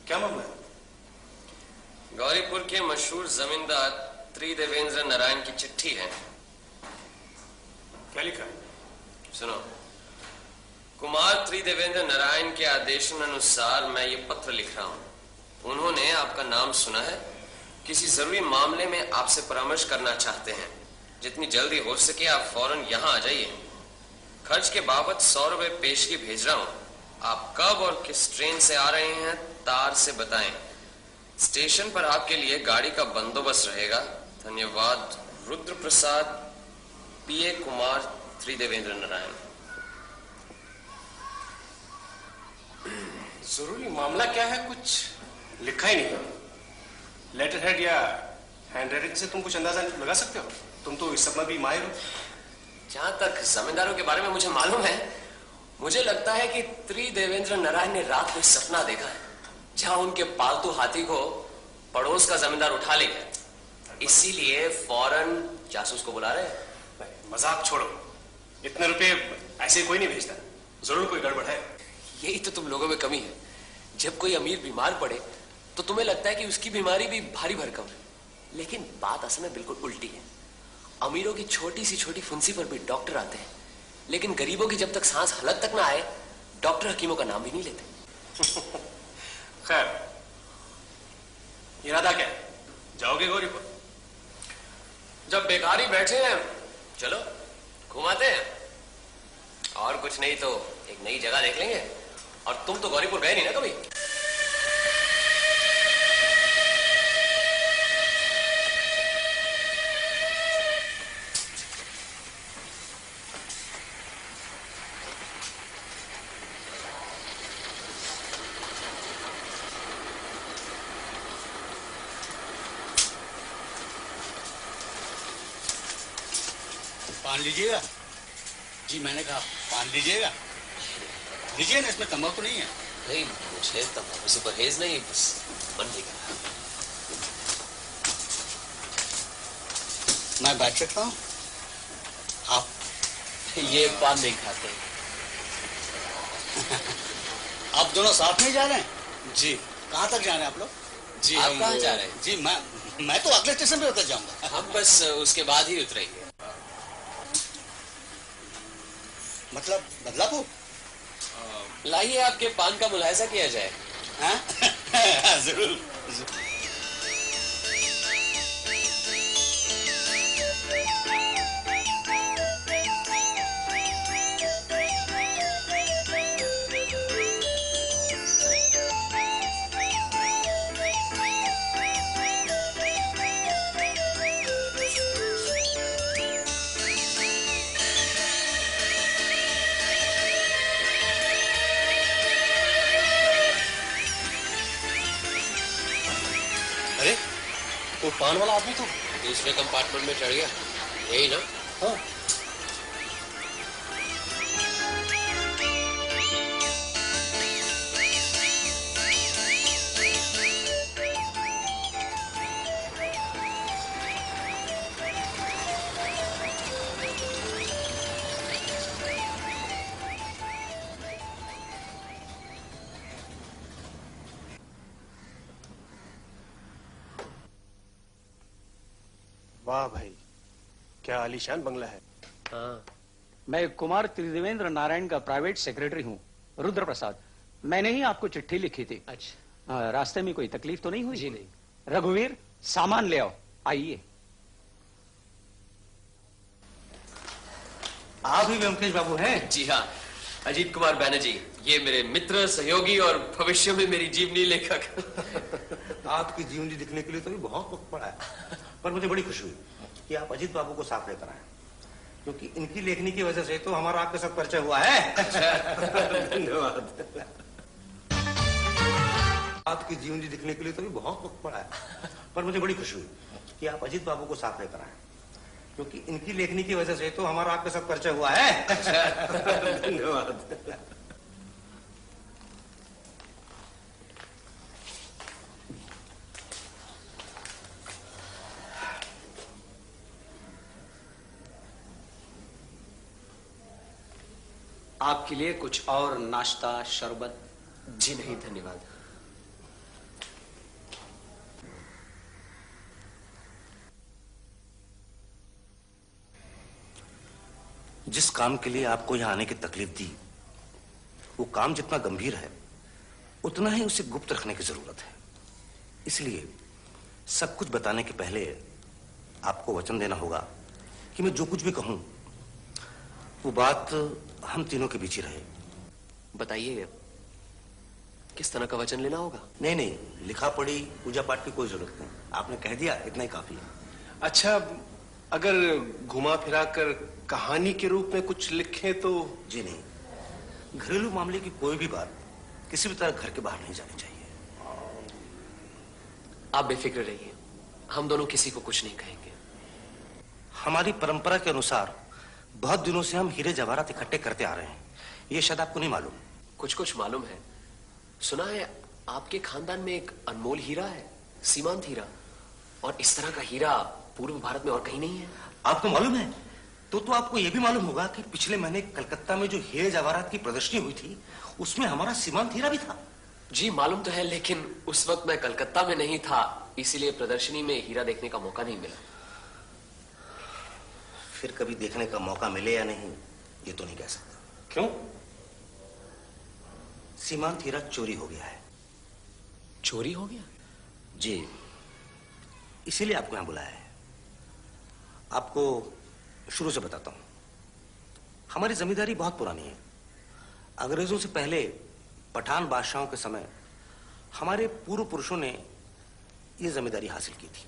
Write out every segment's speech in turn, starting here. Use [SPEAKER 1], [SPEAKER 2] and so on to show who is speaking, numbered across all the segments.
[SPEAKER 1] क्या मामला है?
[SPEAKER 2] गौरीपुर के मशहूर जमींदार त्रिदेवेंद्र नारायण की चिट्ठी है।
[SPEAKER 1] क्या लिखा?
[SPEAKER 2] सुनो। कुमार त्रिदेवेंद्र नारायण के आदेशानुसार मैं ये पत्र लिख रहा हूं। उन्होंने आपका नाम सुना है, किसी जरूरी मामले में आपसे परामर्श करना चाहते हैं। जितनी जल्दी हो सके आप फौरन यहां आ जाइए। खर्च के बाबत 100 रुपए पेशगी भेज रहा हूं। आप कब और किस ट्रेन से आ रहे हैं तार से बताएं। स्टेशन पर आपके लिए गाड़ी का बंदोबस्त रहेगा। धन्यवाद। रुद्र प्रसाद, पीए कुमार त्रिदेवेंद्र नारायण।
[SPEAKER 1] जरूरी मामला क्या है? कुछ लिखा ही नहीं। लेटर हेड या हैंड राइटिंग से तुम कुछ अंदाजा लगा सकते हो? तुम तो इस सब में भी माहिर हो।
[SPEAKER 2] जहां तक जमींदारों के बारे में मुझे मालूम है, मुझे लगता है कि त्रिदेवेंद्र नारायण ने रात में सपना देखा है जहां उनके पालतू हाथी को पड़ोस का जमींदार उठा ले गया। इसीलिए फौरन जासूस को बुला रहे।
[SPEAKER 1] मजाक छोड़ो, इतने रुपए ऐसे कोई नहीं भेजता। जरूर कोई गड़बड़ है।
[SPEAKER 2] यही तो तुम लोगों में कमी है। जब कोई अमीर बीमार पड़े तो तुम्हें लगता है कि उसकी बीमारी भी भारी भरकम है, लेकिन बात असल में बिल्कुल उल्टी है। अमीरों की छोटी सी छोटी फुंसी पर भी डॉक्टर आते हैं, लेकिन गरीबों की जब तक सांस हलक तक ना आए, डॉक्टर हकीमों का नाम भी नहीं लेते।
[SPEAKER 1] खैर, इरादा क्या है? जाओगे गौरीपुर?
[SPEAKER 2] जब बेकार ही बैठे हैं, चलो घुमाते हैं। और कुछ नहीं तो एक नई जगह देख लेंगे। और तुम तो गौरीपुर गए नहीं ना कभी।
[SPEAKER 3] पान लीजिएगा? जी मैंने कहा पान लीजिएगा। लीजिए ना, इसमें तंबाकू नहीं है।
[SPEAKER 2] नहीं, मुझे तंबाकू से परहेज नहीं, बस मन नहीं कर रहा।
[SPEAKER 3] मैं बैठ सकता हूँ? आप
[SPEAKER 2] ये पान नहीं खाते।
[SPEAKER 3] आप दोनों साथ में जा रहे हैं?
[SPEAKER 1] जी।
[SPEAKER 3] कहाँ तक जा रहे हैं आप लोग?
[SPEAKER 1] जी
[SPEAKER 2] आप
[SPEAKER 1] हम
[SPEAKER 2] कहाँ जा रहे हैं?
[SPEAKER 3] जी मैं तो अगले स्टेशन पे उतर जाऊंगा।
[SPEAKER 2] हम बस उसके बाद ही उतरेंगे।
[SPEAKER 3] मतलब बदलापुर?
[SPEAKER 2] लाइए आपके पान का मुलाहिजा किया जाए।
[SPEAKER 3] हाँ? जरूर।
[SPEAKER 1] वो पान वाला आदमी तो
[SPEAKER 2] दूसरे कंपार्टमेंट में चढ़ गया, यही ना?
[SPEAKER 1] हाँ। वाह भाई, क्या आलीशान बंगला है।
[SPEAKER 2] हाँ।
[SPEAKER 4] मैं कुमार त्रिदेवेंद्र नारायण का प्राइवेट सेक्रेटरी हूँ, रुद्र प्रसाद। मैंने ही आपको चिट्ठी लिखी थी।
[SPEAKER 2] अच्छा।
[SPEAKER 4] रास्ते में कोई तकलीफ तो नहीं हुई?
[SPEAKER 2] जी नहीं।
[SPEAKER 4] रघुवीर, सामान ले आओ। आइए।
[SPEAKER 5] आप ही व्योमकेश बाबू हैं?
[SPEAKER 2] जी हाँ, अजीत कुमार बैनर्जी, ये मेरे मित्र, सहयोगी और भविष्य में मेरी जीवनी लेखक।
[SPEAKER 5] आपकी जीवनी दिखने के लिए तो भी बहुत वक्त पड़ा है, पर मुझे बड़ी खुशी हुई कि आप अजीत बाबू को साथ लेकर आए, क्योंकि इनकी लेखनी की वजह से तो हमारा आपके साथ परिचय हुआ है। धन्यवाद। आपकी जीवनी दिखने के लिए तो भी बहुत वक्त पड़ा है, पर मुझे बड़ी खुशी हुई कि आप अजीत बाबू को साथ लेकर आए, क्योंकि इनकी लेखनी की वजह से तो हमारा आपके साथ परिचय हुआ है। धन्यवाद।
[SPEAKER 4] आपके लिए कुछ और नाश्ता, शरबत?
[SPEAKER 2] जी नहीं, धन्यवाद।
[SPEAKER 5] जिस काम के लिए आपको यहां आने की तकलीफ दी, वो काम जितना गंभीर है उतना ही उसे गुप्त रखने की जरूरत है। इसलिए सब कुछ बताने के पहले आपको वचन देना होगा कि मैं जो कुछ भी कहूं वो बात हम तीनों के बीच ही रहे।
[SPEAKER 2] बताइए, किस तरह का वचन लेना होगा?
[SPEAKER 5] नहीं नहीं, लिखा पढ़ी पूजा पाठ की कोई जरूरत नहीं, आपने कह दिया इतना ही काफी है।
[SPEAKER 1] अच्छा, अगर घुमा फिरा कर कहानी के रूप में कुछ लिखें तो?
[SPEAKER 5] जी नहीं, घरेलू मामले की कोई भी बात किसी भी तरह घर के बाहर नहीं जानी चाहिए।
[SPEAKER 2] आप बेफिक्र रहिए, हम दोनों किसी को कुछ नहीं कहेंगे।
[SPEAKER 5] हमारी परंपरा के अनुसार बहुत दिनों से हम हीरे जवाहरात इकट्ठे करते आ रहे हैं, ये शायद आपको नहीं मालूम।
[SPEAKER 2] कुछ कुछ मालूम है। सुना है आपके खानदान में एक अनमोल हीरा है, सीमांत हीरा, और इस तरह का हीरा पूर्व भारत में और कहीं नहीं है।
[SPEAKER 5] आपको मालूम है? तो आपको यह भी मालूम होगा कि पिछले महीने कलकत्ता में जो हीरे जवाहरात की प्रदर्शनी हुई थी उसमें हमारा सीमांत हीरा भी था।
[SPEAKER 2] जी मालूम तो है, लेकिन उस वक्त मैं कलकत्ता में नहीं था, इसीलिए प्रदर्शनी में हीरा देखने का मौका नहीं मिला।
[SPEAKER 5] फिर कभी देखने का मौका मिले या नहीं ये तो नहीं कह सकता।
[SPEAKER 1] क्यों?
[SPEAKER 5] सीमांत हीरा चोरी हो गया है।
[SPEAKER 2] चोरी हो गया?
[SPEAKER 5] जी, इसीलिए आपको यहां बुलाया है। आपको शुरू से बताता हूं, हमारी जमींदारी बहुत पुरानी है। अंग्रेजों से पहले पठान बादशाहों के समय हमारे पूर्व पुरुषों ने यह जमींदारी हासिल की थी।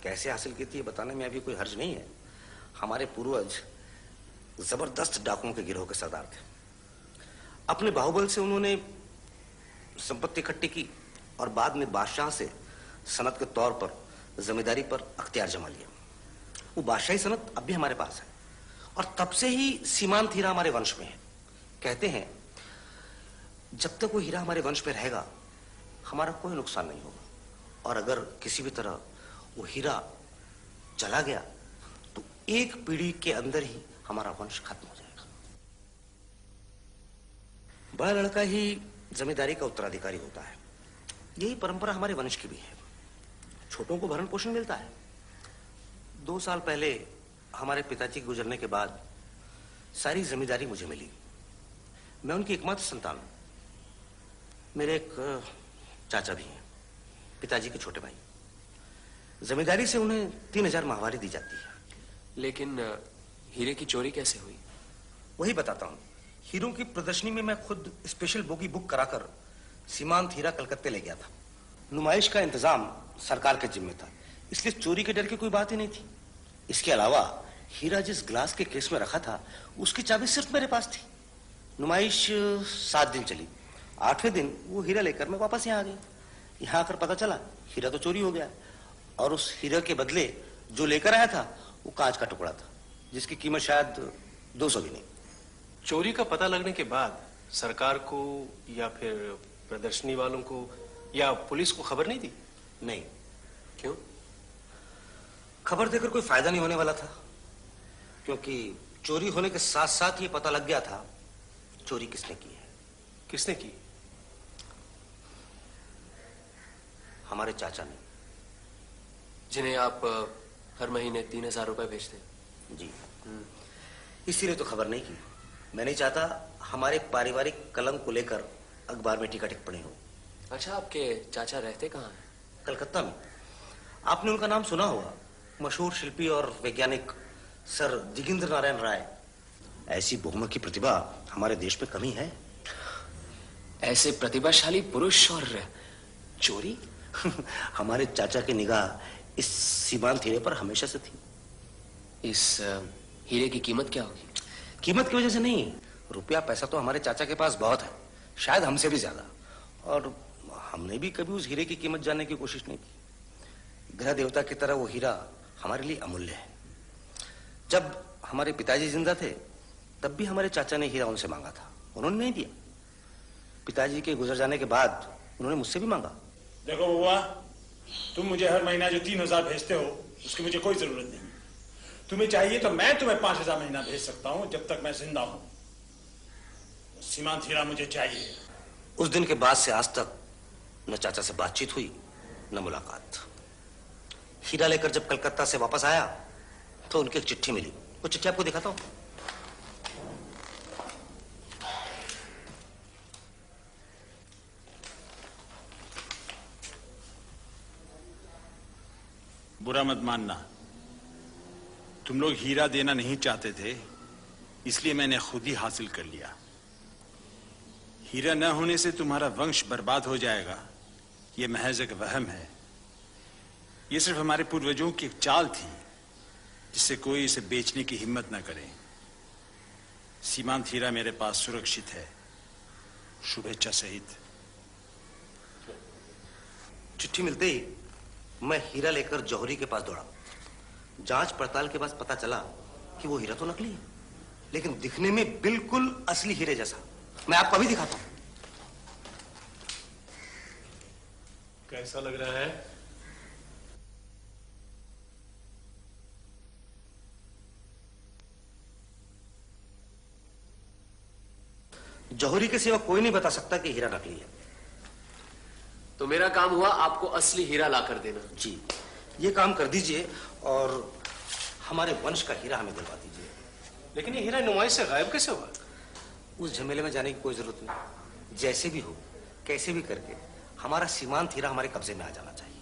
[SPEAKER 5] कैसे हासिल की थी बताने में अभी कोई हर्ज नहीं है। हमारे पूर्वज जबरदस्त डाकुओं के गिरोह के सरदार थे। अपने बाहुबल से उन्होंने संपत्ति इकट्ठी की और बाद में बादशाह से सनत के तौर पर जमींदारी पर अख्तियार जमा लिया। वो बादशाही सनत अब भी हमारे पास है और तब से ही सीमांत हीरा हमारे वंश में है। कहते हैं जब तक वो हीरा हमारे वंश में रहेगा हमारा कोई नुकसान नहीं होगा, और अगर किसी भी तरह वो हीरा चला गया तो एक पीढ़ी के अंदर ही हमारा वंश खत्म हो जाएगा। बड़ा लड़का ही जमींदारी का उत्तराधिकारी होता है, यही परंपरा हमारे वंश की भी है। छोटों को भरण पोषण मिलता है। 2 साल पहले हमारे पिताजी के गुजरने के बाद सारी जिम्मेदारी मुझे मिली। मैं उनकी एकमात्र संतान हूं। मेरे एक चाचा भी हैं, पिताजी के छोटे भाई। जिम्मेदारी से उन्हें 3000 माहवारी दी जाती है।
[SPEAKER 2] लेकिन हीरे की चोरी कैसे हुई?
[SPEAKER 5] वही बताता हूं। हीरों की प्रदर्शनी में मैं खुद स्पेशल बोगी बुक कराकर सीमांत हीरा कलकत्ते ले गया था। नुमाइश का इंतजाम सरकार के जिम्मे था, इसलिए चोरी के डर की कोई बात ही नहीं थी। इसके अलावा हीरा जिस ग्लास के केस में रखा था उसकी चाबी सिर्फ मेरे पास थी। नुमाइश 7 दिन चली। 8वें दिन वो हीरा लेकर मैं वापस यहाँ आ गया। यहाँ आकर पता चला हीरा तो चोरी हो गया, और उस हीरा के बदले जो लेकर आया था वो कांच का टुकड़ा था जिसकी कीमत शायद 200 भी नहीं।
[SPEAKER 1] चोरी का पता लगने के बाद सरकार को या फिर प्रदर्शनी वालों को या पुलिस को खबर नहीं दी?
[SPEAKER 5] नहीं।
[SPEAKER 2] क्यों?
[SPEAKER 5] खबर देकर कोई फायदा नहीं होने वाला था, क्योंकि चोरी होने के साथ साथ ये पता लग गया था चोरी किसने की है।
[SPEAKER 1] किसने की?
[SPEAKER 5] हमारे चाचा ने।
[SPEAKER 2] जिन्हें आप हर महीने 3000 रुपए भेजते हैं।
[SPEAKER 5] जी, इसीलिए तो खबर नहीं की। मैं नहीं चाहता हमारे पारिवारिक कलंक को लेकर अखबार में टीका टिप्पणी हो।
[SPEAKER 2] अच्छा, आपके चाचा रहते कहाँ हैं?
[SPEAKER 5] कलकत्ता में। आपने उनका नाम सुना होगा, मशहूर शिल्पी और वैज्ञानिक सर दिगेंद्र नारायण राय। ऐसी बहुमुखी प्रतिभा हमारे देश में कमी है।
[SPEAKER 2] ऐसे प्रतिभाशाली पुरुष और चोरी?
[SPEAKER 5] हमारे चाचा की निगाह इस सीमांत हीरे पर हमेशा से थी।
[SPEAKER 2] इस हीरे की कीमत क्या होगी?
[SPEAKER 5] कीमत की वजह से नहीं, रुपया पैसा तो हमारे चाचा के पास बहुत है, शायद हमसे भी ज्यादा, और हमने भी कभी उस हीरे की कीमत जानने की कोशिश नहीं की। ग्रह देवता की तरह वो हीरा हमारे लिए अमूल्य है। जब हमारे पिताजी जिंदा थे तब भी हमारे चाचा ने हीरा उनसे मांगा था, उन्होंने नहीं दिया। पिताजी के गुजर जाने के बाद उन्होंने मुझसे भी मांगा।
[SPEAKER 6] देखो बुआ, तुम मुझे हर महीना जो 3000 भेजते हो उसकी मुझे कोई जरूरत नहीं। तुम्हें चाहिए तो मैं तुम्हें 5000 महीना भेज सकता हूं जब तक मैं जिंदा हूं। सीमांत हीरा मुझे चाहिए।
[SPEAKER 5] उस दिन के बाद से आज तक न चाचा से बातचीत हुई न मुलाकात। हीरा लेकर जब कलकत्ता से वापस आया तो उनकी एक चिट्ठी मिली। वो चिट्ठी आपको दिखाता हूं।
[SPEAKER 6] बुरा मत मानना, तुम लोग हीरा देना नहीं चाहते थे, इसलिए मैंने खुद ही हासिल कर लिया। हीरा न होने से तुम्हारा वंश बर्बाद हो जाएगा, यह महज एक वहम है। यह सिर्फ हमारे पूर्वजों की एक चाल थी, जिससे कोई इसे बेचने की हिम्मत न करे। सीमांत हीरा मेरे पास सुरक्षित है, शुभेच्छा सहित।
[SPEAKER 5] चिट्ठी मिलते ही मैं हीरा लेकर जौहरी के पास दौड़ा। जांच पड़ताल के बाद पता चला कि वो हीरा तो नकली है, लेकिन दिखने में बिल्कुल असली हीरे जैसा। मैं आपको अभी दिखाता हूं।
[SPEAKER 1] कैसा लग रहा है?
[SPEAKER 5] जौहरी के सिवा कोई नहीं बता सकता कि हीरा नकली है।
[SPEAKER 2] तो मेरा काम हुआ आपको असली हीरा ला कर देना।
[SPEAKER 5] जी, ये काम कर दीजिए और हमारे वंश का हीरा हमें दिलवा दीजिए।
[SPEAKER 1] लेकिन ये हीरा नुमाइश से गायब कैसे हुआ?
[SPEAKER 5] उस झमेले में जाने की कोई जरूरत नहीं। जैसे भी हो, कैसे भी करके हमारा सीमांत हीरा हमारे कब्जे में आ जाना चाहिए।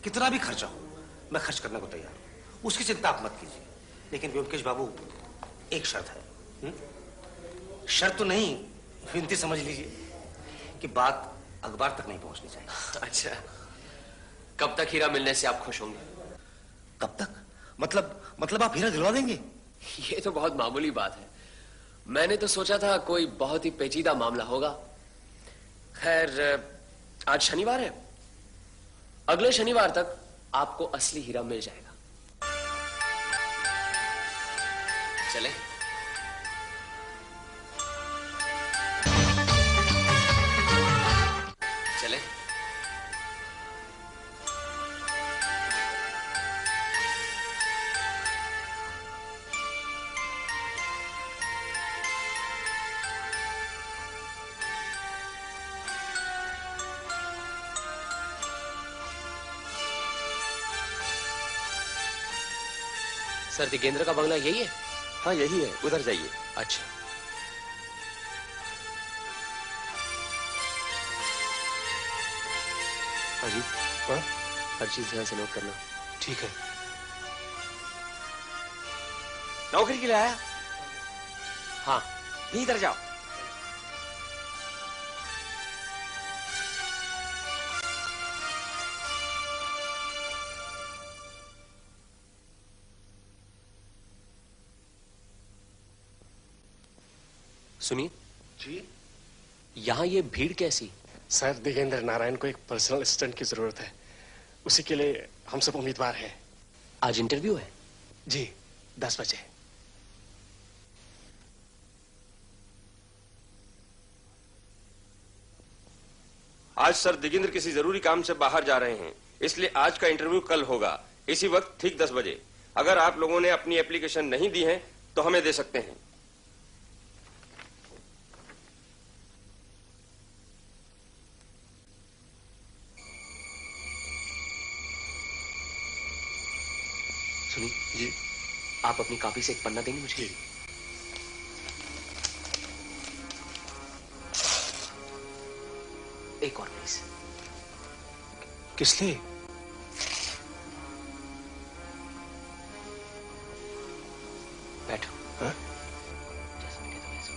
[SPEAKER 5] कितना भी खर्चा हो, मैं खर्च करने को तैयार हूं, उसकी चिंता आप मत कीजिए। लेकिन व्योमकेश बाबू, एक शर्त है। शर्त तो नहीं, विनती समझ लीजिए कि बात अखबार तक नहीं पहुंचनी चाहिए।
[SPEAKER 2] अच्छा, कब तक हीरा मिलने से आप खुश होंगे?
[SPEAKER 5] कब तक? मतलब आप हीरा दिलवा देंगे?
[SPEAKER 2] ये तो बहुत मामूली बात है। मैंने तो सोचा था कोई बहुत ही पेचीदा मामला होगा। खैर, आज शनिवार है, अगले शनिवार तक आपको असली हीरा मिल जाएगा। चले? चले? सर, दिगेंद्र का बंगला यही है?
[SPEAKER 7] हाँ, यही है, उधर जाइए।
[SPEAKER 2] अच्छा।
[SPEAKER 7] अजीत,
[SPEAKER 1] हाँ?
[SPEAKER 2] हर चीज ध्यान से नोट करना।
[SPEAKER 1] ठीक है।
[SPEAKER 7] नौकरी के लिए आया?
[SPEAKER 2] हाँ।
[SPEAKER 7] इधर जाओ।
[SPEAKER 2] सुनिए
[SPEAKER 1] जी?
[SPEAKER 2] यहां ये भीड़ कैसी?
[SPEAKER 1] सर, दिगेंद्र नारायण को एक पर्सनल असिस्टेंट की जरूरत है। उसी के लिए हम सब उम्मीदवार हैं।
[SPEAKER 2] आज इंटरव्यू है?
[SPEAKER 1] जी, 10 बजे।
[SPEAKER 7] आज सर दिगेंद्र किसी जरूरी काम से बाहर जा रहे हैं, इसलिए आज का इंटरव्यू कल होगा, इसी वक्त ठीक 10 बजे। अगर आप लोगों ने अपनी एप्लीकेशन नहीं दी है तो हमें दे सकते हैं।
[SPEAKER 2] सुनिए जी, आप अपनी कॉपी से एक पन्ना देंगे मुझे? एक और प्लीज।
[SPEAKER 1] किस लिए?
[SPEAKER 2] बैठो।
[SPEAKER 1] हाँ?
[SPEAKER 2] जैसा मैंने कहा वैसा।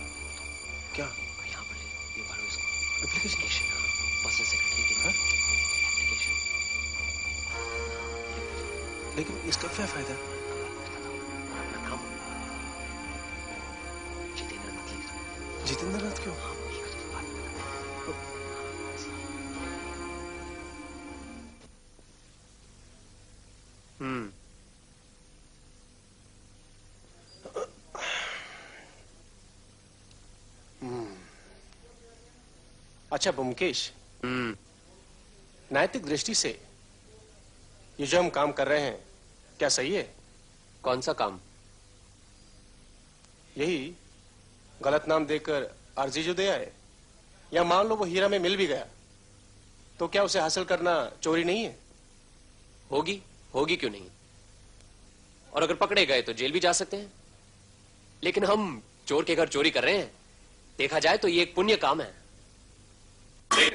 [SPEAKER 1] क्या?
[SPEAKER 2] यहाँ पर ये भरो इसको।
[SPEAKER 1] एप्लीकेशन?
[SPEAKER 2] पर्सनल सेक्रेटरी की
[SPEAKER 1] हाँ?
[SPEAKER 2] एप्लीकेशन।
[SPEAKER 1] लेकिन इसका क्या फायदा?
[SPEAKER 2] अपना नाम जितेंद्र नाथ लिख दो।
[SPEAKER 1] जितेंद्र नाथ क्यों?
[SPEAKER 2] हाँ, लिख दो बाद में।
[SPEAKER 1] अच्छा ब्योमकेश, नैतिक दृष्टि से ये जो हम काम कर रहे हैं, क्या सही है?
[SPEAKER 2] कौन सा काम?
[SPEAKER 1] यही गलत नाम देकर अर्जी जो दे आए, या मान लो वो हीरा में मिल भी गया, तो क्या उसे हासिल करना चोरी नहीं है?
[SPEAKER 2] होगी, होगी क्यों नहीं? और अगर पकड़े गए तो जेल भी जा सकते हैं। लेकिन हम चोर के घर चोरी कर रहे हैं, देखा जाए तो ये एक पुण्य काम है।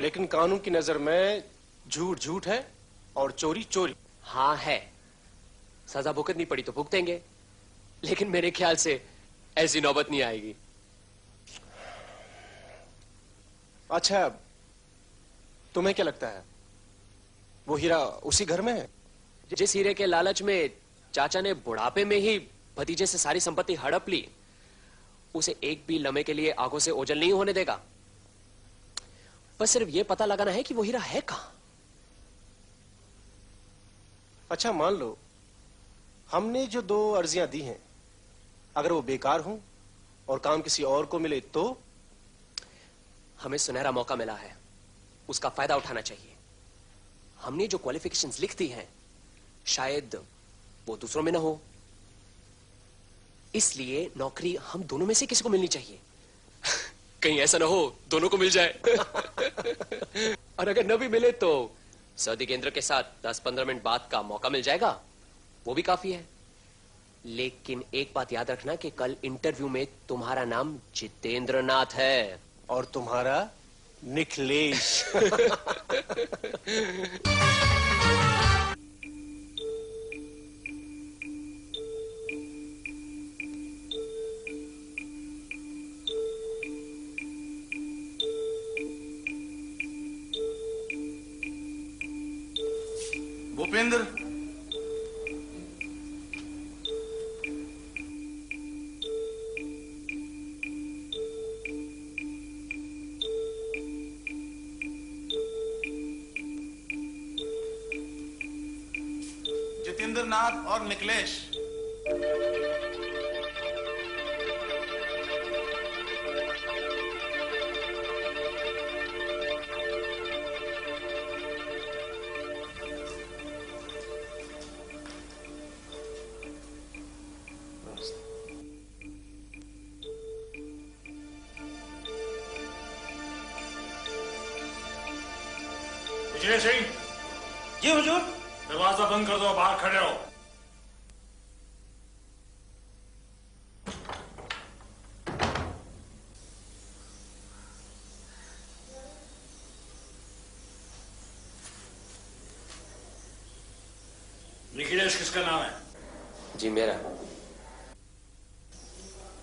[SPEAKER 1] लेकिन कानून की नजर में झूठ झूठ है और चोरी चोरी।
[SPEAKER 2] हाँ है,
[SPEAKER 8] सजा भुगतनी पड़ी तो भुगतेंगे, लेकिन मेरे ख्याल से ऐसी नौबत नहीं आएगी।
[SPEAKER 1] अच्छा, तुम्हें क्या लगता है वो हीरा उसी घर में है?
[SPEAKER 8] जिस हीरे के लालच में चाचा ने बुढ़ापे में ही भतीजे से सारी संपत्ति हड़प ली, उसे एक भी लम्हे के लिए आंखों से ओझल नहीं होने देगा। बस सिर्फ यह पता लगाना है कि वो हीरा है कहां।
[SPEAKER 1] अच्छा, मान लो हमने जो 2 अर्जियां दी हैं, अगर वो बेकार हों और काम किसी और को मिले तो?
[SPEAKER 8] हमें सुनहरा मौका मिला है, उसका फायदा उठाना चाहिए। हमने जो क्वालिफिकेशंस लिख दी हैं, शायद वो दूसरों में ना हो, इसलिए नौकरी हम दोनों में से किसी को मिलनी चाहिए। कहीं ऐसा ना हो दोनों को मिल जाए। और अगर न भी मिले तो सऊदी केंद्र के साथ 10-15 मिनट बाद का मौका मिल जाएगा, वो भी काफी है। लेकिन एक बात याद रखना कि कल इंटरव्यू में तुम्हारा नाम जितेंद्र नाथ है
[SPEAKER 1] और तुम्हारा निखिलेश।
[SPEAKER 9] भूपेंद्र, जितेंद्र नाथ और निखिलेश,
[SPEAKER 6] विजय सिंह,
[SPEAKER 5] जी हुजूर।
[SPEAKER 6] दरवाजा बंद कर दो, बाहर खड़े रहो। निखिलेश किसका नाम है?
[SPEAKER 8] जी मेरा।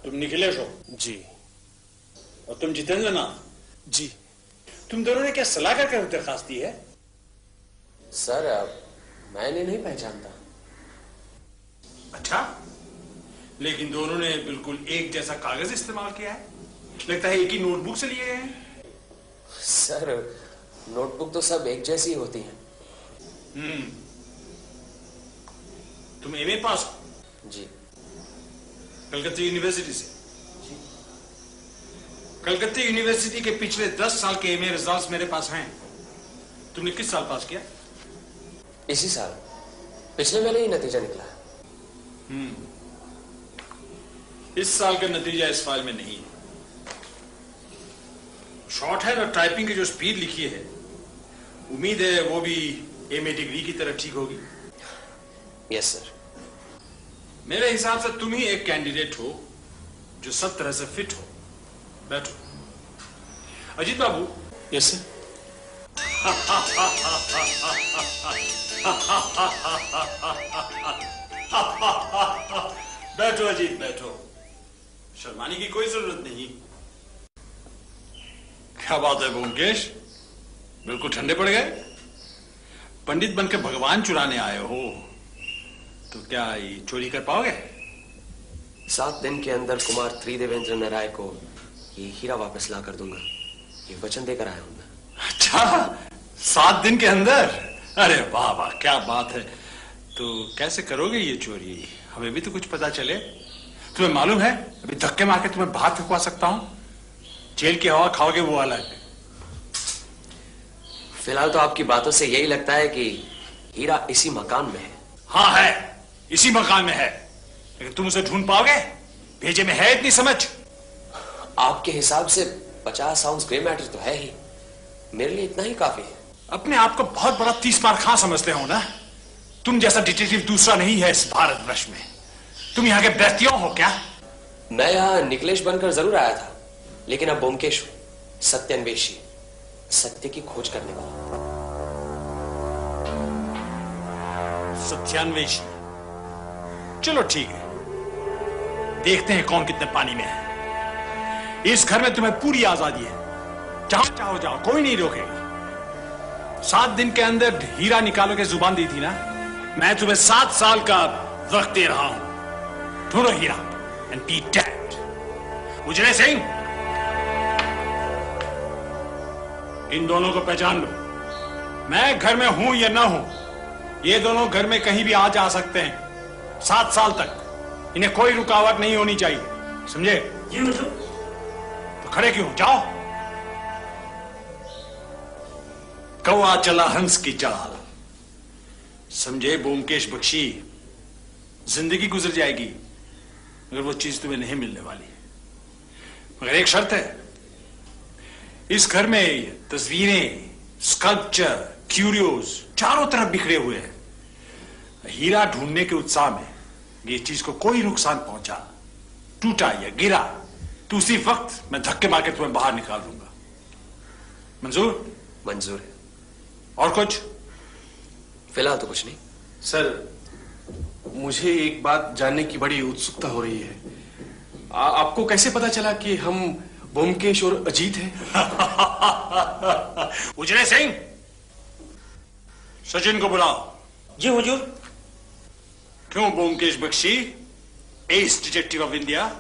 [SPEAKER 6] तुम निखिलेश हो?
[SPEAKER 1] जी।
[SPEAKER 6] और तुम जितेंद्र नाथ?
[SPEAKER 1] जी।
[SPEAKER 6] तुम दोनों ने क्या सलाह करके दरखास्त दी है?
[SPEAKER 8] सर, मैंने नहीं पहचानता।
[SPEAKER 6] अच्छा, लेकिन दोनों ने बिल्कुल एक जैसा कागज इस्तेमाल किया है। लगता है एक ही नोटबुक से लिए हैं।
[SPEAKER 8] सर, नोटबुक तो सब एक जैसी होती हैं।
[SPEAKER 6] तुम एमए पास हो?
[SPEAKER 8] जी।
[SPEAKER 6] कलकत्ता यूनिवर्सिटी से? जी। कलकत्ता यूनिवर्सिटी के पिछले 10 साल के एमए रिजल्ट्स मेरे पास हैं। तुमने किस साल पास किया?
[SPEAKER 8] इसी साल, पिछले महीने ही नतीजा निकला।
[SPEAKER 6] इस साल का नतीजा इस फाइल में नहीं है। शॉर्ट हैंड और टाइपिंग की जो स्पीड लिखी है, उम्मीद है वो भी एमए डिग्री की तरह ठीक होगी।
[SPEAKER 8] Yes sir.
[SPEAKER 6] मेरे हिसाब से तुम ही एक कैंडिडेट हो जो सब तरह से फिट हो। बैठो। अजीत बाबू।
[SPEAKER 1] Yes sir.
[SPEAKER 6] बैठो अजीत, बैठो। शर्माने की कोई जरूरत नहीं। क्या बात है ब्योमकेश, बिल्कुल ठंडे पड़ गए। पंडित बनकर भगवान चुराने आए हो, तो क्या ये चोरी कर पाओगे?
[SPEAKER 8] 7 दिन के अंदर कुमार त्रिदेवेंद्र नाराय को ये हीरा वापस ला कर दूंगा, ये वचन देकर आया हूं मैं।
[SPEAKER 6] अच्छा, 7 दिन के अंदर? अरे वाह वाह, क्या बात है। तो कैसे करोगे ये चोरी? हमें भी तो कुछ पता चले। तुम्हें मालूम है, अभी धक्के मार के तुम्हें बाहर फेंकवा सकता हूं। जेल की हवा खाओगे वो अलग।
[SPEAKER 8] फिलहाल तो आपकी बातों से यही लगता है कि हीरा इसी मकान में है।
[SPEAKER 6] हाँ है, इसी मकान में है। लेकिन तुम उसे ढूंढ पाओगे? भेजे में है इतनी समझ?
[SPEAKER 8] आपके हिसाब से 50 आउंस ग्रे मैटर तो है ही, मेरे लिए इतना ही काफी है।
[SPEAKER 6] अपने आप को बहुत बड़ा 30 बार खां समझते हो ना? तुम जैसा डिटेक्टिव दूसरा नहीं है इस भारतवर्ष में। तुम यहाँ के बेस्तियों हो क्या?
[SPEAKER 8] मैं यहाँ निखिलेश बनकर जरूर आया था, लेकिन अब ब्योमकेश हूं, सत्यान्वेषी, सत्य की खोज करने वाला।
[SPEAKER 6] सत्यान्वेषी? चलो ठीक है, देखते हैं कौन कितने पानी में है। इस घर में तुम्हें पूरी आजादी है, जहां चाहो जाओ, कोई नहीं रोकेगा। 7 दिन के अंदर हीरा निकालो के जुबान दी थी ना, मैं तुम्हें 7 साल का वक्त दे रहा हूं। ढूंढो हीरा एंड बी डेड। उजले सिंह, इन दोनों को पहचान लो। मैं घर में हूं या ना हूं, ये दोनों घर में कहीं भी आ जा सकते हैं। 7 साल तक इन्हें कोई रुकावट नहीं होनी चाहिए, समझे? जी मतलब। तो खड़े क्यों, जाओ। कौआ चला हंस की चाल, समझे ब्योमकेश बख्शी? जिंदगी गुजर जाएगी मगर वो चीज तुम्हें नहीं मिलने वाली। मगर एक शर्त है, इस घर में तस्वीरें, स्कल्पचर, क्यूरियोज चारों तरफ बिखरे हुए हैं। हीरा ढूंढने के उत्साह में ये चीज को कोई नुकसान पहुंचा, टूटा या गिरा, तो उसी वक्त मैं धक्के मार के तुम्हें बाहर निकाल दूंगा। मंजूर?
[SPEAKER 8] मंजूर है।
[SPEAKER 6] और कुछ?
[SPEAKER 8] फिलहाल तो कुछ नहीं।
[SPEAKER 1] सर, मुझे एक बात जानने की बड़ी उत्सुकता हो रही है। आपको कैसे पता चला कि हम ब्योमकेश और अजीत हैं?
[SPEAKER 6] उजले सिंह, सचिन को बुलाओ।
[SPEAKER 5] जी हुजूर।
[SPEAKER 6] क्यों Byomkesh Bakshi, as detective of India,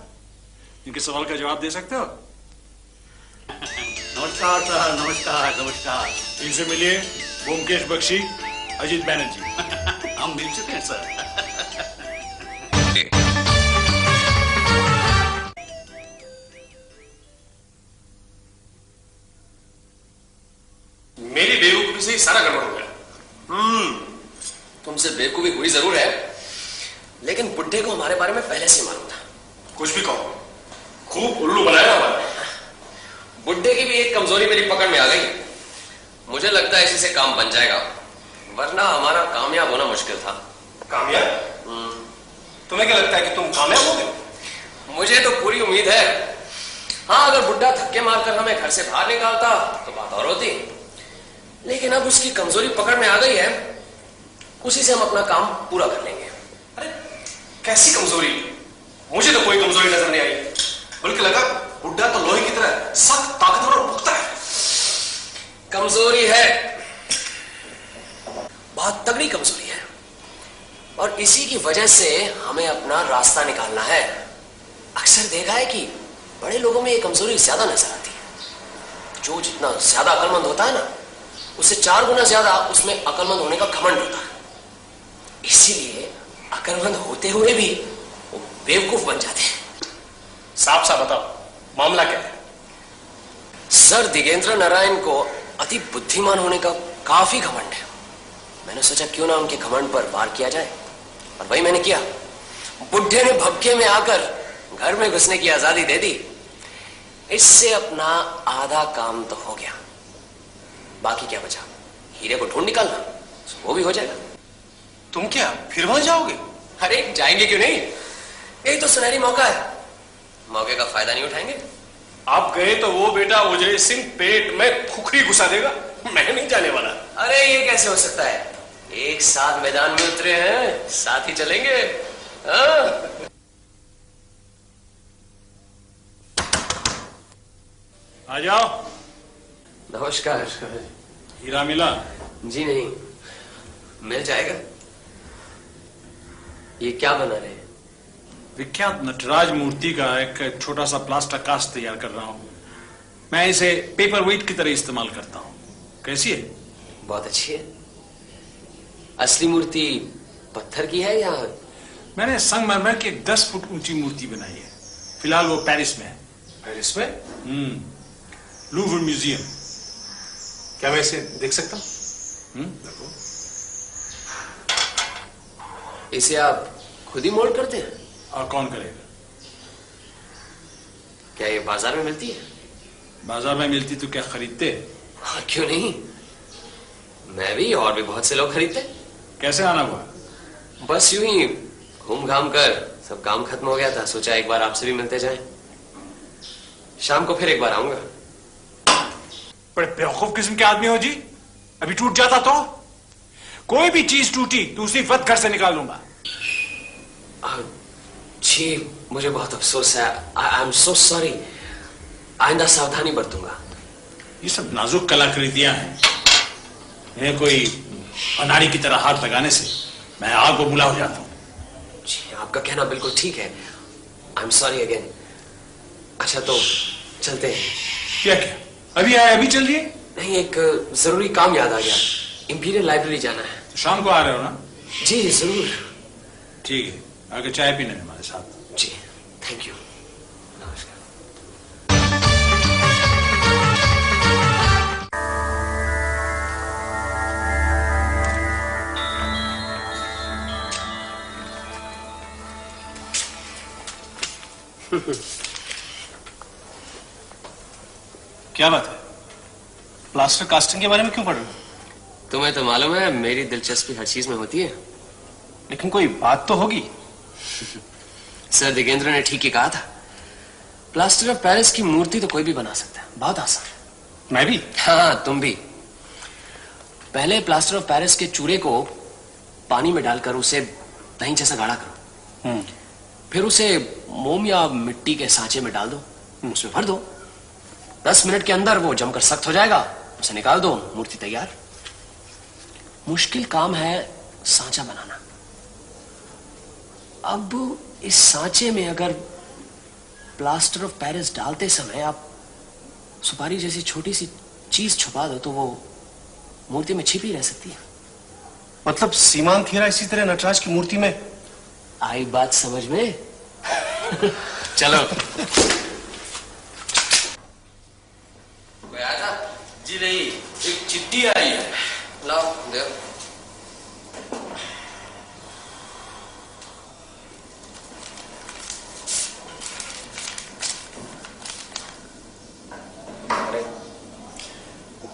[SPEAKER 6] इनके सवाल का जवाब दे सकते हो?
[SPEAKER 3] नमस्कार सर, नमस्कार नमस्कार।
[SPEAKER 6] इनसे मिलिए, ब्योमकेश बख्शी, अजीत बैनर्जी।
[SPEAKER 3] हम मिल चुके हैं सर।
[SPEAKER 1] मेरी बेवकूफी से ही सारा गड़बड़ हो गया।
[SPEAKER 2] तुमसे बेवकूफी हुई जरूर है, लेकिन बुड्ढे को हमारे बारे में पहले से मालूम था।
[SPEAKER 1] कुछ भी कहो, खूब उल्लू बनाया हमारा।
[SPEAKER 2] बुड्ढे की भी एक कमजोरी मेरी पकड़ में आ गई। मुझे लगता है इसी से काम बन जाएगा, वरना हमारा कामयाब होना मुश्किल था।
[SPEAKER 1] कामयाब? तुम्हें क्या लगता है कि तुम कामयाब होगे?
[SPEAKER 2] मुझे तो पूरी उम्मीद है। हाँ, अगर बुड्ढा धक्के मारकर हमें घर से बाहर निकालता तो बात और होती, लेकिन अब उसकी कमजोरी पकड़ में आ गई है, उसी से हम अपना काम पूरा कर लेंगे।
[SPEAKER 1] अरे कैसी कमजोरी? मुझे तो कोई कमजोरी नजर नहीं आई, बल्कि लगा बुड्ढा तो लोहे की तरह सख्त, ताकतवर और पुख्ता है।
[SPEAKER 2] कमजोरी है, बहुत तगड़ी कमजोरी है, और इसी की वजह से हमें अपना रास्ता निकालना है। अक्सर देखा है कि बड़े लोगों में ये कमजोरी ज्यादा नजर आती है। जो जितना ज्यादा अक्लमंद होता है ना, उससे 4 गुना ज्यादा उसमें अक्लमंद होने का घमंड होता है। इसीलिए अक्लमंद होते हुए भी वो बेवकूफ बन जाते हैं।
[SPEAKER 1] साफ साफ बताओ, मामला क्या है?
[SPEAKER 2] सर, दिगेंद्र नारायण को अति बुद्धिमान होने का काफी घमंड है। मैंने सोचा क्यों ना उनके घमंड पर वार किया जाए, और वही मैंने किया। बुड्ढे ने भपके में आकर घर में घुसने की आजादी दे दी। इससे अपना आधा काम तो हो गया, बाकी क्या बचा? हीरे को ढूंढ निकालना, वो भी हो जाएगा।
[SPEAKER 1] तुम क्या फिर वहां जाओगे?
[SPEAKER 2] अरे जाएंगे क्यों नहीं, यही तो सुनहरी मौका है। मौके का फायदा नहीं उठाएंगे?
[SPEAKER 1] आप गए तो वो बेटा उजय सिंह पेट में खुखरी घुसा देगा। मैं नहीं जाने वाला।
[SPEAKER 2] अरे ये कैसे हो सकता है? एक साथ मैदान में उतरे हैं, साथ ही चलेंगे।
[SPEAKER 6] आ जाओ।
[SPEAKER 2] नमस्कार।
[SPEAKER 6] हीरा मिला?
[SPEAKER 2] जी नहीं, मिल जाएगा। ये क्या बना रहे हैं?
[SPEAKER 6] विख्यात नटराज मूर्ति का एक छोटा सा प्लास्टर कास्ट तैयार कर रहा हूं। मैं इसे पेपर वेट की तरह इस्तेमाल करता हूं। कैसी है?
[SPEAKER 2] बहुत अच्छी है। असली मूर्ति पत्थर की है या?
[SPEAKER 6] मैंने संगमरमर की 10 फुट ऊंची मूर्ति बनाई है। फिलहाल वो पेरिस में है।
[SPEAKER 1] पेरिस में?
[SPEAKER 6] Louvre museum.
[SPEAKER 1] क्या मैं इसे देख सकता हूं? देखो।
[SPEAKER 2] इसे आप खुद ही मोल्ड करते हैं?
[SPEAKER 6] और कौन करेगा?
[SPEAKER 2] क्या ये बाजार में मिलती है?
[SPEAKER 6] बाजार में मिलती तो क्या खरीदते?
[SPEAKER 2] हाँ, क्यों नहीं, मैं भी और भी बहुत से लोग खरीदते।
[SPEAKER 6] कैसे आना हुआ?
[SPEAKER 2] बस यूं ही घूम घाम कर सब काम खत्म हो गया था, सोचा एक बार आपसे भी मिलते जाएं। शाम को फिर एक बार आऊंगा।
[SPEAKER 6] बड़े बेवकूफ किस्म के आदमी हो जी। अभी टूट जाता तो? कोई भी चीज टूटी तो उसी वक्त घर से निकाल लूंगा।
[SPEAKER 8] जी मुझे बहुत अफसोस है। I am so sorry. आइंदा सावधानी बरतूंगा।
[SPEAKER 6] ये सब नाजुक कलाकृतियां हैं, इन्हें कोई अनाड़ी की तरह हाथ लगाने से मैं आग को बुला हो जाता हूं।
[SPEAKER 8] जी आपका कहना बिल्कुल ठीक है। I am sorry again. अच्छा तो चलते हैं।
[SPEAKER 6] क्या क्या अभी आए अभी चल दिए?
[SPEAKER 8] नहीं, एक जरूरी काम याद आ गया। इंपीरियल लाइब्रेरी जाना है।
[SPEAKER 6] तो शाम को आ रहे हो ना?
[SPEAKER 8] जी जरूर।
[SPEAKER 6] ठीक है, आगे चाय पीने हमारे साथ।
[SPEAKER 8] जी थैंक यू। नमस्कार।
[SPEAKER 1] क्या बात है? प्लास्टर कास्टिंग के बारे में क्यों पढ़ रहे हो?
[SPEAKER 8] तुम्हें तो मालूम है मेरी दिलचस्पी हर चीज में होती है।
[SPEAKER 1] लेकिन कोई बात तो होगी।
[SPEAKER 8] सर दिगेंद्र ने ठीक ही कहा था। प्लास्टर ऑफ पेरिस की मूर्ति तो कोई भी बना सकता है, बहुत आसान।
[SPEAKER 1] मैं भी?
[SPEAKER 8] हाँ तुम भी। पहले प्लास्टर ऑफ पेरिस के चूरे को पानी में डालकर उसे दही जैसा गाढ़ा करो। फिर उसे मोम या मिट्टी के सांचे में डाल दो, उसमें भर दो। 10 मिनट के अंदर वो जमकर सख्त हो जाएगा, उसे निकाल दो, मूर्ति तैयार। मुश्किल काम है सांचा बनाना। अब इस सांचे में अगर प्लास्टर ऑफ पेरिस डालते समय आप सुपारी जैसी छोटी सी चीज छुपा दो तो वो मूर्ति में छिपी रह सकती है।
[SPEAKER 1] मतलब सीमांत हीरा इसी तरह नटराज की मूर्ति में?
[SPEAKER 8] आई बात समझ में? चलो।
[SPEAKER 2] कोई आया था?
[SPEAKER 8] जी नहीं,
[SPEAKER 2] एक चिट्ठी आई है। लाओ दे।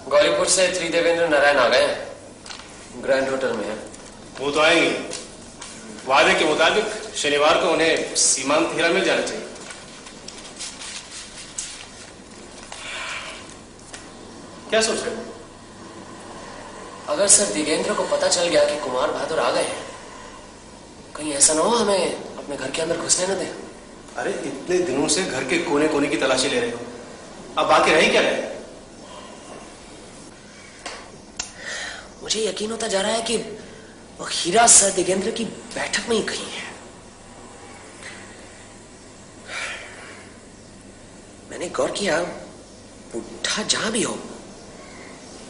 [SPEAKER 2] गौरीपुर से त्रिदेवेंद्र नारायण आ गए हैं। ग्रैंड होटल में है।
[SPEAKER 1] वो तो आएंगे। वादे के मुताबिक शनिवार को उन्हें सीमांत हीरा मिल जाना चाहिए। क्या सोच रहे हो?
[SPEAKER 8] अगर सर दिगेंद्र को पता चल गया कि कुमार बहादुर आ गए हैं, कहीं ऐसा ना हो हमें अपने घर के अंदर घुसने न दें।
[SPEAKER 1] अरे इतने दिनों से घर के कोने कोने की तलाशी ले रहे हो, अब बाकी रह ही क्या गए?
[SPEAKER 8] मुझे यकीन होता जा रहा है कि वो हीरा सर दिगेंद्र की बैठक में ही कहीं है। मैंने गौर किया, बुढ़ा जहां भी हो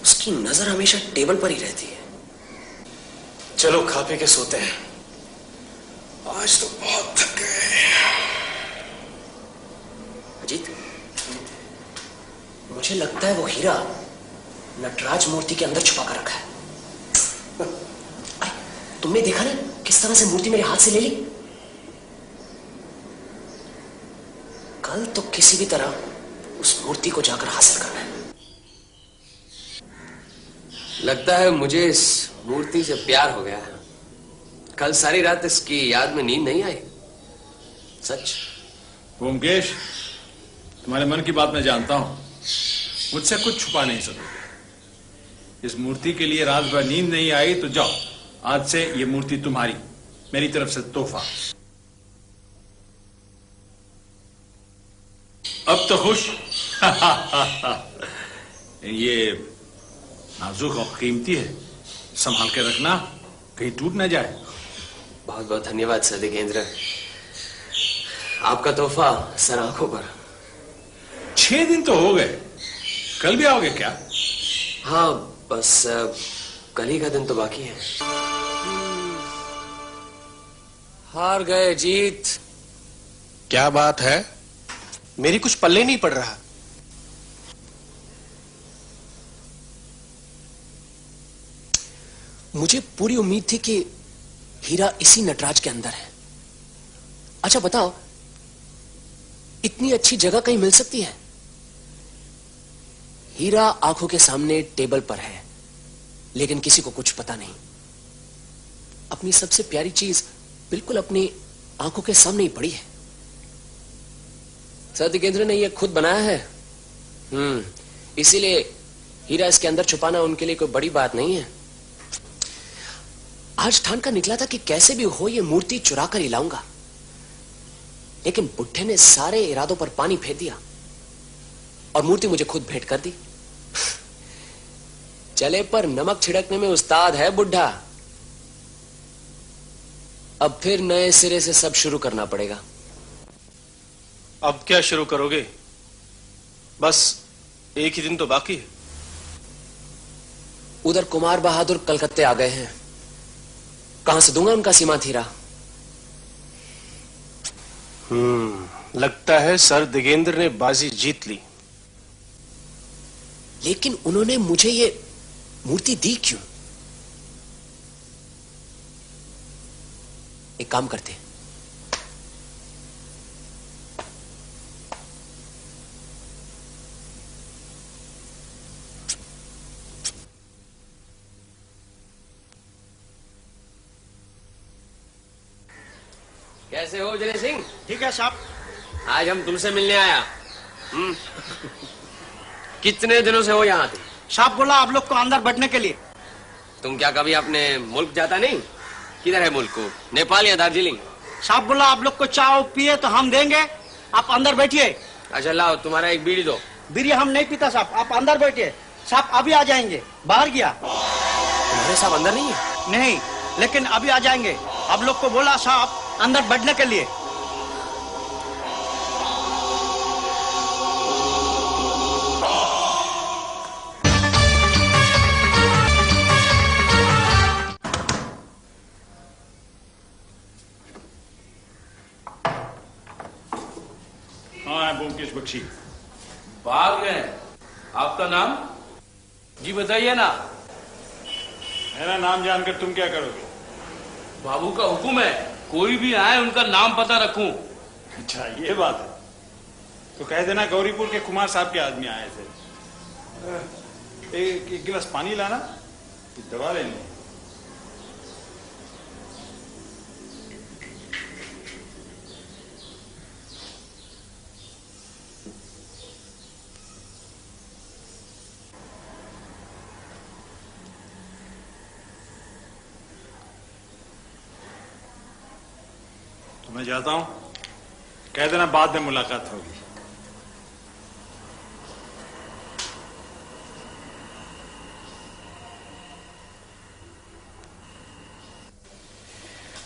[SPEAKER 8] उसकी नजर हमेशा टेबल पर ही रहती है।
[SPEAKER 1] चलो खा पी के सोते हैं, आज तो बहुत थक गए।
[SPEAKER 8] अजीत, मुझे लगता है वो हीरा नटराज मूर्ति के अंदर छुपा कर रखा है। अरे तुमने देखा ना किस तरह से मूर्ति मेरे हाथ से ले ली? कल तो किसी भी तरह उस मूर्ति को जाकर हासिल करना है। लगता है मुझे इस मूर्ति से प्यार हो गया है। कल सारी रात इसकी याद में नींद नहीं आई। सच।
[SPEAKER 6] ओमकेश, तुम्हारे मन की बात मैं जानता हूं, मुझसे कुछ छुपा नहीं सकते। इस मूर्ति के लिए रात भर नींद नहीं आई तो जाओ, आज से ये मूर्ति तुम्हारी, मेरी तरफ से तोहफा। अब तो खुश? ये नाजुक और कीमती है, संभाल के रखना, कहीं टूट ना जाए।
[SPEAKER 8] बहुत बहुत धन्यवाद सर दिगेंद्र, आपका तोहफा सर आंखों पर।
[SPEAKER 6] 6 दिन तो हो गए, कल भी आओगे क्या?
[SPEAKER 8] हाँ बस कल ही का दिन तो बाकी है। हार गए जीत।
[SPEAKER 1] क्या बात है? मेरी कुछ पल्ले नहीं पड़ रहा।
[SPEAKER 8] मुझे पूरी उम्मीद थी कि हीरा इसी नटराज के अंदर है। अच्छा बताओ, इतनी अच्छी जगह कहीं मिल सकती है? हीरा आंखों के सामने टेबल पर है, लेकिन किसी को कुछ पता नहीं। अपनी सबसे प्यारी चीज बिल्कुल अपनी आंखों के सामने ही पड़ी है। सर दिगेंद्र ने यह खुद बनाया है। इसीलिए हीरा इसके अंदर छुपाना उनके लिए कोई बड़ी बात नहीं है। आज ठान कर निकला था कि कैसे भी हो ये मूर्ति चुरा कर ही लाऊंगा, लेकिन बुढ़े ने सारे इरादों पर पानी फेर दिया और मूर्ति मुझे खुद भेंट कर दी। चले पर नमक छिड़कने में उस्ताद है बुढ़ा। अब फिर नए सिरे से सब शुरू करना पड़ेगा।
[SPEAKER 1] अब क्या शुरू करोगे? बस एक ही दिन तो बाकी है।
[SPEAKER 8] उधर कुमार बहादुर कलकत्ते आ गए हैं, कहां से दूंगा उनका सीमा थीरा?
[SPEAKER 1] लगता है सर दिगेंद्र ने बाजी जीत ली।
[SPEAKER 8] लेकिन उन्होंने मुझे ये मूर्ति दी क्यों? एक काम करते हैं, कैसे हो जय सिंह?
[SPEAKER 4] ठीक है साहब।
[SPEAKER 8] आज हम तुमसे मिलने आया। कितने दिनों से हो यहाँ थे?
[SPEAKER 4] साहब बोला आप लोग को अंदर बैठने के लिए।
[SPEAKER 8] तुम क्या कभी अपने मुल्क जाता नहीं? किधर है मुल्क को, नेपाल या दार्जिलिंग?
[SPEAKER 4] साहब बोला आप लोग को चाय पिए तो हम देंगे, आप अंदर बैठिए।
[SPEAKER 8] अच्छा लाओ, तुम्हारा एक बीड़ी दो।
[SPEAKER 4] बीड़ी हम नहीं पीता साहब, आप अंदर बैठिए। साहब अभी आ जाएंगे, बाहर गया।
[SPEAKER 8] तुम्हारे साहब अंदर नहीं है?
[SPEAKER 4] नहीं, लेकिन अभी आ जाएंगे। आप लोग को बोला साहब अंदर बैठने के लिए।
[SPEAKER 6] हाँ ब्योमकेश बख्शी।
[SPEAKER 9] भाग गए। आपका नाम? जी बताइए ना।
[SPEAKER 6] मेरा नाम जानकर तुम क्या करोगे?
[SPEAKER 9] बाबू का हुक्म है, कोई भी आए उनका नाम पता रखूं।
[SPEAKER 6] अच्छा ये बात है, तो कह देना गौरीपुर के कुमार साहब के आदमी आए थे। एक गिलास पानी लाना, दवा लेनी। मैं जाता हूं, कह देना बाद में मुलाकात होगी।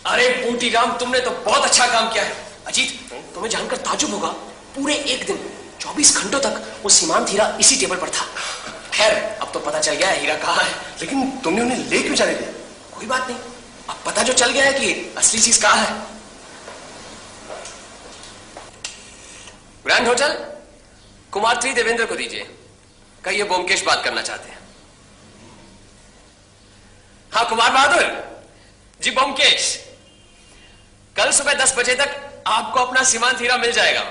[SPEAKER 8] अरे बूटी राम, तुमने तो बहुत अच्छा काम किया है। अजीत, तुम्हें जानकर ताजुब होगा, पूरे एक दिन 24 घंटों तक वो सीमांत हीरा इसी टेबल पर था। खैर अब तो पता चल गया है हीरा कहाँ है।
[SPEAKER 1] लेकिन तुमने उन्हें ले क्यों जाने दिया?
[SPEAKER 8] कोई बात नहीं, अब पता जो चल गया है कि असली चीज कहाँ है। ग्रैंड होटल, कुमार त्रि देवेंद्र को दीजिए। कहिए ब्योमकेश बात करना चाहते हैं। हाँ कुमार बहादुर जी, ब्योमकेश, कल सुबह 10 बजे तक आपको अपना सीमांत हीरा मिल जाएगा।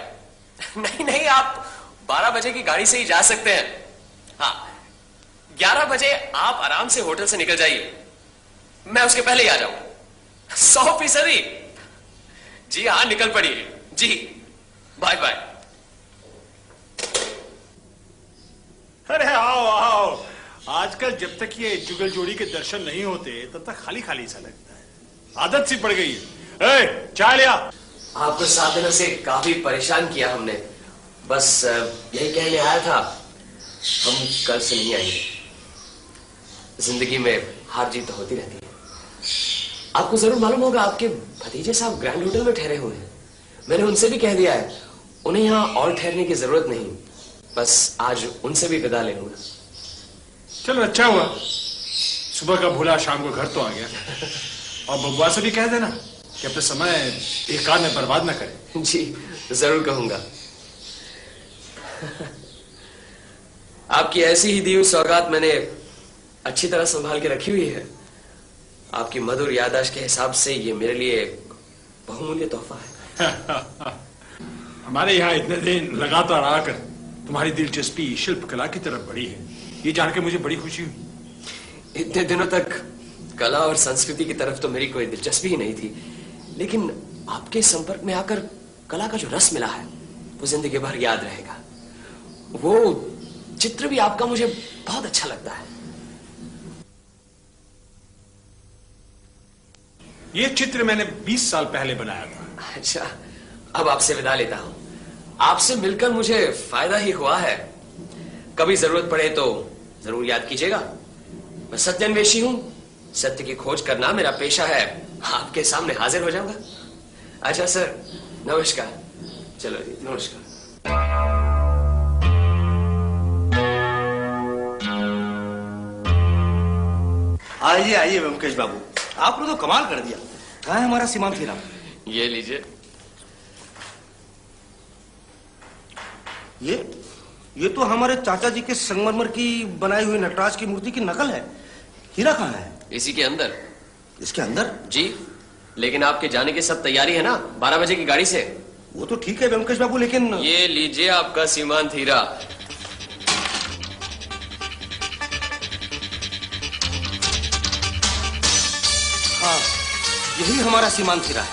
[SPEAKER 8] नहीं नहीं, आप 12 बजे की गाड़ी से ही जा सकते हैं। हाँ 11 बजे आप आराम से होटल से निकल जाइए, मैं उसके पहले ही आ जाऊंगा। 100%। जी हाँ, निकल पड़िए जी। Bye bye.
[SPEAKER 6] अरे आओ आओ, आजकल जब तक ये जुगल जोड़ी के दर्शन नहीं होते तब तक खाली खाली सा लगता है। आदत सी पड़ गई है। चाय लिया।
[SPEAKER 8] आपको 7 दिनों से काफी परेशान किया हमने, बस यही कहने आया था, हम कल से नहीं आएंगे। जिंदगी में हार जीत तो होती रहती है। आपको जरूर मालूम होगा, आपके भतीजे साहब ग्रैंड होटल में ठहरे हुए हैं। मैंने उनसे भी कह दिया है, उन्हें यहां और ठहरने की जरूरत नहीं। बस आज उनसे भी विदा ले लूंगा।
[SPEAKER 6] चलो अच्छा हुआ, सुबह का भूला शाम को घर तो आ गया। और बबुआ से भी कह देना कि अपना समय एक कार में बर्बाद ना करे।
[SPEAKER 8] जी जरूर कहूंगा। आपकी ऐसी ही दी हुई सौगात मैंने अच्छी तरह संभाल के रखी हुई है। आपकी मधुर याददाश्त के हिसाब से ये मेरे लिए बहुमूल्य तोहफा है।
[SPEAKER 6] हमारे यहाँ इतने दिन लगातार आकर तुम्हारी दिलचस्पी शिल्प कला की तरफ बढ़ी है, ये जान के मुझे बड़ी खुशी हुई।
[SPEAKER 8] इतने दिनों तक कला और संस्कृति की तरफ तो मेरी कोई दिलचस्पी ही नहीं थी, लेकिन आपके संपर्क में आकर कला का जो रस मिला है वो जिंदगी भर याद रहेगा। वो चित्र भी आपका मुझे बहुत अच्छा लगता है।
[SPEAKER 6] ये चित्र मैंने 20 साल पहले बनाया था।
[SPEAKER 2] अच्छा, अब आपसे विदा लेता हूं। आपसे मिलकर मुझे फायदा ही हुआ है। कभी जरूरत पड़े तो जरूर याद कीजिएगा। मैं सत्यान्वेषी हूं, सत्य की खोज करना मेरा पेशा है। आपके सामने हाजिर हो जाऊंगा। अच्छा सर, नमस्कार। चलो जी, नमस्कार।
[SPEAKER 5] आइए आइए व्योमकेश बाबू, आपने तो कमाल कर दिया। कहाँ है हमारा सीमांत हीरा?
[SPEAKER 2] ये लीजिए।
[SPEAKER 5] ये तो हमारे चाचा जी के संगमरमर की बनाई हुई नटराज की मूर्ति की नकल है। हीरा कहाँ है?
[SPEAKER 2] इसी के अंदर।
[SPEAKER 5] इसके अंदर?
[SPEAKER 2] जी, लेकिन आपके जाने की सब तैयारी है ना 12 बजे की गाड़ी से?
[SPEAKER 5] वो तो ठीक है व्योमकेश बाबू, लेकिन
[SPEAKER 2] ये लीजिए आपका सीमांत हीरा।
[SPEAKER 5] हाँ, यही हमारा सीमांत हीरा है।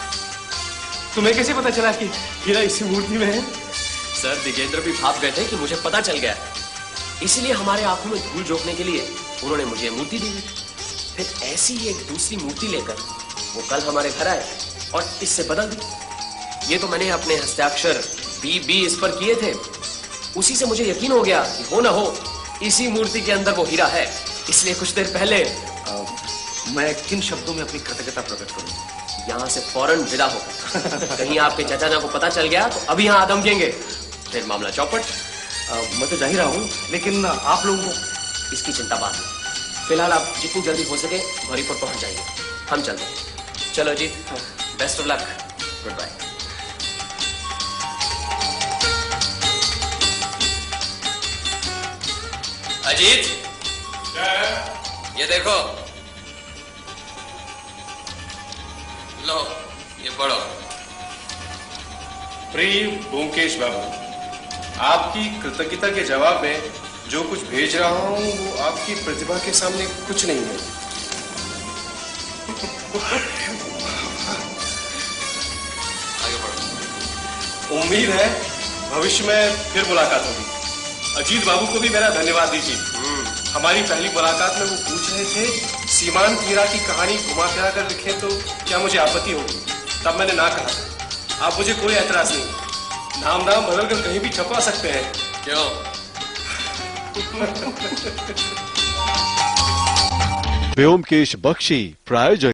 [SPEAKER 1] तुम्हें कैसे पता चला कि हीरा इसी मूर्ति में है?
[SPEAKER 2] सर, दिगेंद्र भी भाप गए थे कि मुझे पता चल गया, इसलिए हमारे आंखों में धूल झोंकने के लिए उन्होंने मुझे मूर्ति दी। फिर ऐसी ही एक दूसरी मूर्ति लेकर वो कल हमारे घर आए और इससे बदल दी। ये तो मैंने अपने हस्ताक्षर बी इस पर किए थे। उसी से मुझे यकीन हो गया कि हो ना हो इसी मूर्ति के अंदर वो हीरा है। इसलिए कुछ देर पहले
[SPEAKER 5] मैं किन शब्दों में अपनी कृतज्ञता प्रकट करूं?
[SPEAKER 2] यहाँ से फौरन विदा हो। कहीं आपके चाचा जी को पता चल गया तो अभी यहाँ धमकेंगे, फिर मामला चौपट।
[SPEAKER 5] मैं तो जा ही रहा हूँ, लेकिन आप लोगों को
[SPEAKER 2] इसकी चिंता बाद में। फिलहाल आप जितनी जल्दी हो सके हरिपुर पहुंच जाइए। हम चलते हैं। चलो जी, best of luck. Goodbye. Ajit, ये देखो। लो, ये पढ़ो।
[SPEAKER 1] प्रिय ब्योमकेश बाबू, आपकी कृतज्ञता के जवाब में जो कुछ भेज रहा हूं वो आपकी प्रतिभा के सामने कुछ नहीं है।
[SPEAKER 2] आगे बढ़ो।
[SPEAKER 1] उम्मीद है भविष्य में फिर मुलाकात होगी। अजीत बाबू को भी मेरा धन्यवाद दीजिए। हमारी पहली मुलाकात में वो पूछ रहे थे सीमांत हीरा की कहानी घुमा फिरा कर लिखे तो क्या मुझे आपत्ति होगी? तब मैंने ना कहा। आप मुझे कोई ऐतराज नहीं, नाम बदल कर कहीं भी छपवा सकते हैं।
[SPEAKER 2] क्यों?
[SPEAKER 10] ब्योमकेश बख्शी प्रायोजक।